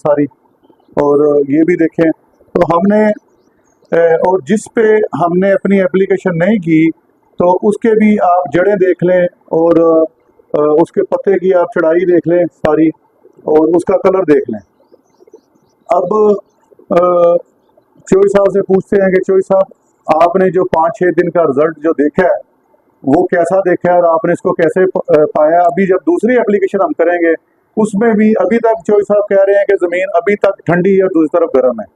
सारी, और ये भी देखें। तो हमने और जिस पे हमने अपनी एप्लीकेशन नहीं की तो उसके भी आप जड़ें देख लें और उसके पत्ते की आप चढ़ाई देख लें सारी, और उसका कलर देख लें। अब चोई साहब से पूछते हैं कि चोई साहब आपने जो 5-6 दिन का रिजल्ट जो देखा है वो कैसा देखा है और आपने इसको कैसे पाया। अभी जब दूसरी एप्लीकेशन हम करेंगे उसमें भी अभी तक चोई साहब कह रहे हैं कि ज़मीन अभी तक ठंडी है, दूसरी तरफ गर्म है।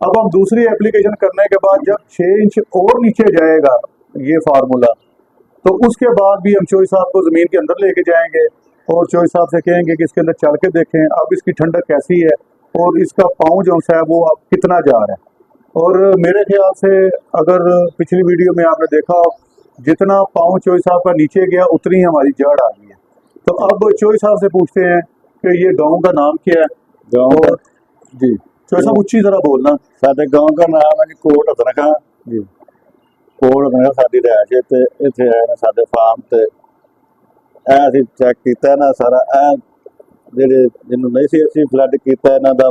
अब हम दूसरी एप्लीकेशन करने के बाद जब 6 इंच और नीचे जाएगा ये फार्मूला, तो उसके बाद भी हम चोई साहब को ज़मीन के अंदर लेके जाएंगे और चोई साहब से कहेंगे कि इसके अंदर चल के देखें अब इसकी ठंडक कैसी है और इसका पाँव जो है वो अब कितना जा रहा है। और मेरे ख्याल से अगर पिछली वीडियो में आपने देखा जितना पाँव चोई साहब का नीचे गया उतनी हमारी जड़ आ गई है। तो अब चोई साहब से पूछते हैं कि ये गांव का नाम क्या है। गांव जी चोई साहब उच्ची जरा बोलना। साडे गांव का नाम है जी कोट हथनखा जी। कोट हथनखा साडी रहायश है ते इत्थे आए ने साडे फार्म ते ए ਅਸੀਂ ਚੈੱਕ ਕੀਤਾ ਨਾ ਸਾਰਾ ਇਹ ਜਿਹੜੇ ਜਿਹਨੂੰ ਨਹੀਂ ਸੀ ਅਸੀਂ ਫਲੱਡ ਕੀਤਾ ਇਹਨਾਂ ਦਾ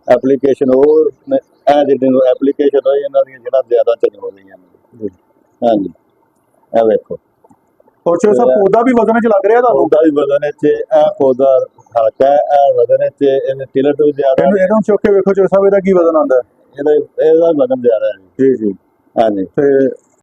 ਐਪਲੀਕੇਸ਼ਨ ਉਹ ਇਹ ਜਿਹੜੀ ਐਪਲੀਕੇਸ਼ਨ ਹੋਈ ਇਹਨਾਂ ਦੀਆਂ ਜਿਹੜਾ ਜ਼ਿਆਦਾ ਚੰਗੀ ਹੋ ਗਈਆਂ ਜੀ। ਹਾਂਜੀ ਇਹ ਵੇਖੋ और चोई साहब पौधा भी वजन च लग रहा है पौधा भी वजन च ਇਹ पौधा हल्का है वजन च ਇਹਨੇ ਟਿਲਟ ਵੀ ਜ਼ਿਆਦਾ ਇਹਨੂੰ ਚੁੱਕ ਕੇ ਵੇਖੋ चोई साहब ਇਹਦਾ ਕੀ ਵਜ਼ਨ ਆਉਂਦਾ ਹੈ। ਇਹਦਾ ਵਜ਼ਨ ਜ਼ਿਆਦਾ ਹੈ ਜੀ ਜੀ। ਹਾਂਜੀ ਤੇ